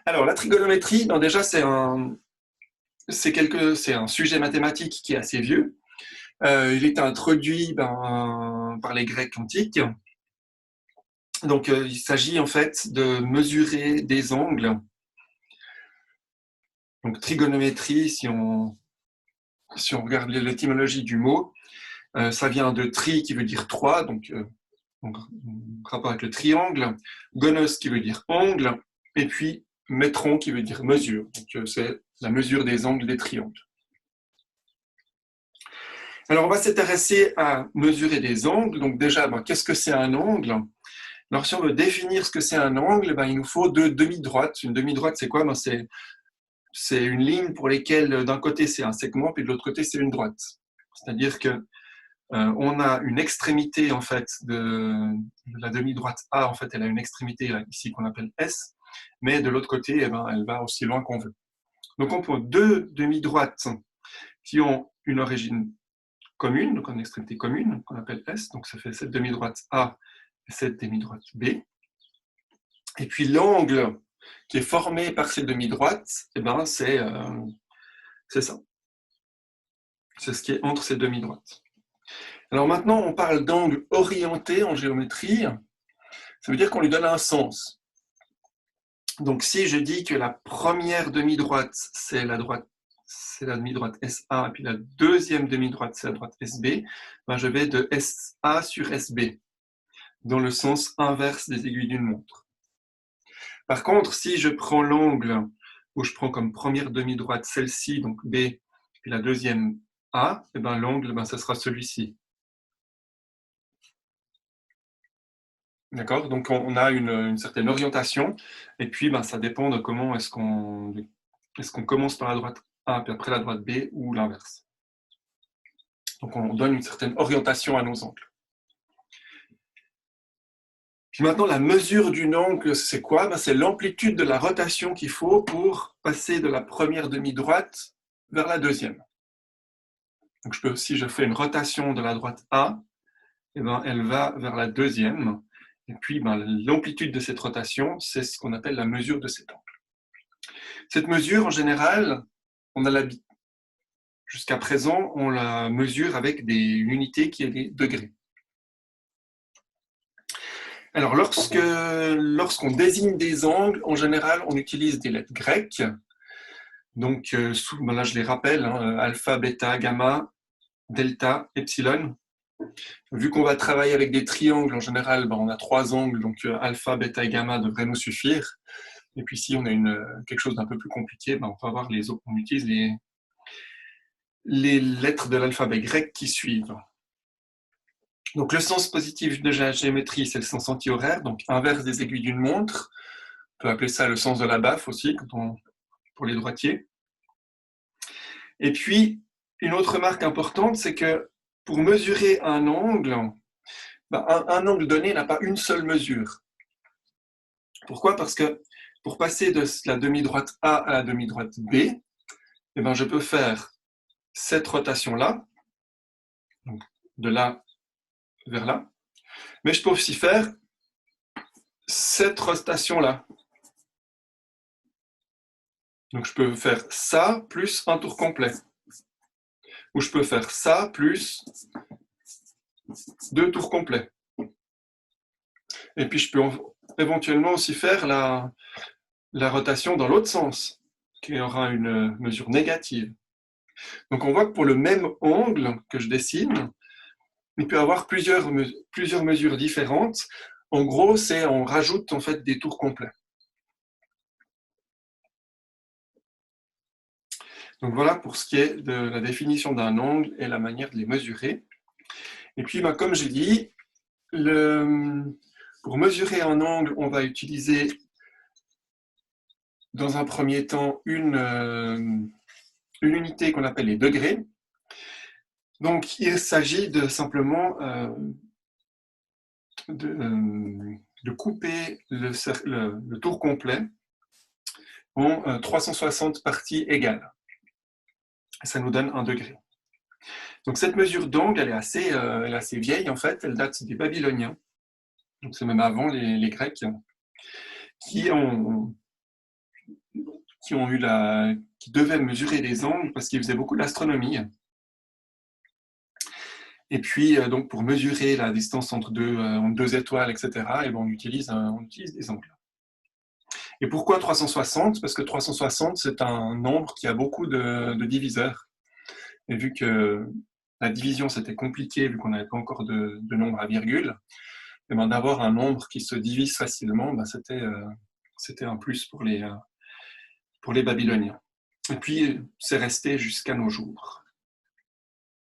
Alors, la trigonométrie, ben déjà, c'est un sujet mathématique qui est assez vieux. Il est introduit par les Grecs antiques. Donc, il s'agit en fait de mesurer des angles. Donc, trigonométrie, si on regarde l'étymologie du mot, ça vient de tri qui veut dire 3, donc rapport avec le triangle, gonos qui veut dire angle, et puis métron qui veut dire mesure. Donc, c'est la mesure des angles des triangles. Alors, on va s'intéresser à mesurer des angles. Donc, déjà, qu'est-ce que c'est un angle? Alors, si on veut définir ce que c'est un angle, il nous faut deux demi-droites. Une demi-droite, c'est quoi? C'est une ligne pour lesquelles, d'un côté, c'est un segment, puis de l'autre côté, c'est une droite. C'est-à-dire que on a une extrémité, en fait, de la demi-droite A, en fait, elle a une extrémité ici qu'on appelle S, mais de l'autre côté, elle va aussi loin qu'on veut. Donc, on prend deux demi-droites qui ont une origine commune, donc une extrémité commune, qu'on appelle S, donc ça fait cette demi-droite A et cette demi-droite B. Et puis l'angle qui est formé par ces demi-droites, c'est ça. C'est ce qui est entre ces demi-droites. Alors maintenant, on parle d'angle orienté en géométrie. Ça veut dire qu'on lui donne un sens. Donc si je dis que la première demi-droite, c'est la demi-droite SA, et puis la deuxième demi-droite, c'est la droite SB, je vais de SA sur SB, dans le sens inverse des aiguilles d'une montre. Par contre, si je prends l'angle où je prends comme première demi-droite celle-ci, donc B, puis la deuxième A, et l'angle, ça sera celui-ci. D'accord? Donc on a une certaine orientation, et puis ça dépend de comment est-ce qu'on commence par la droite A, puis après la droite B, ou l'inverse. Donc on donne une certaine orientation à nos angles. Puis maintenant, la mesure d'une angle, c'est quoi? C'est l'amplitude de la rotation qu'il faut pour passer de la première demi-droite vers la deuxième. Donc si je fais une rotation de la droite A, elle va vers la deuxième. Et puis l'amplitude de cette rotation, c'est ce qu'on appelle la mesure de cet angle. Cette mesure, en général, jusqu'à présent, on la mesure avec une unité qui est des degrés. Alors, lorsqu'on désigne des angles, en général, on utilise des lettres grecques. Donc, là, je les rappelle, alpha, bêta, gamma, delta, epsilon. Vu qu'on va travailler avec des triangles, en général, on a trois angles, donc alpha, bêta et gamma devraient nous suffire. Et puis, si on a quelque chose d'un peu plus compliqué, on peut avoir on utilise les lettres de l'alphabet grec qui suivent. Donc, le sens positif de la géométrie, c'est le sens anti-horaire, donc inverse des aiguilles d'une montre. On peut appeler ça le sens de la baffe aussi, pour les droitiers. Et puis, une autre remarque importante, c'est que pour mesurer un angle, un angle donné n'a pas une seule mesure. Pourquoi? Parce que pour passer de la demi-droite A à la demi-droite B, je peux faire cette rotation-là, de là vers là, mais je peux aussi faire cette rotation-là. Donc je peux faire ça plus un tour complet. Ou je peux faire ça plus deux tours complets. Et puis je peux éventuellement aussi faire la rotation dans l'autre sens, qui aura une mesure négative. Donc on voit que pour le même angle que je dessine, il peut y avoir plusieurs mesures différentes. En gros, on rajoute en fait des tours complets. Donc voilà pour ce qui est de la définition d'un angle et la manière de les mesurer. Et puis, comme j'ai dit, pour mesurer un angle, on va utiliser dans un premier temps une unité qu'on appelle les degrés. Donc, il s'agit simplement de couper le tour complet en 360 parties égales. Ça nous donne un degré. Donc cette mesure d'angle, elle est assez vieille en fait, elle date des Babyloniens, donc c'est même avant les Grecs, qui ont qui devaient mesurer les angles parce qu'ils faisaient beaucoup d'astronomie. Et puis, donc, pour mesurer la distance entre deux étoiles, etc., et ben, on utilise des angles. Et pourquoi 360? Parce que 360, c'est un nombre qui a beaucoup de diviseurs. Et vu que la division, c'était compliqué, vu qu'on n'avait pas encore de nombre à virgule, et ben, d'avoir un nombre qui se divise facilement, ben, c'était un plus pour les Babyloniens. Et puis, c'est resté jusqu'à nos jours.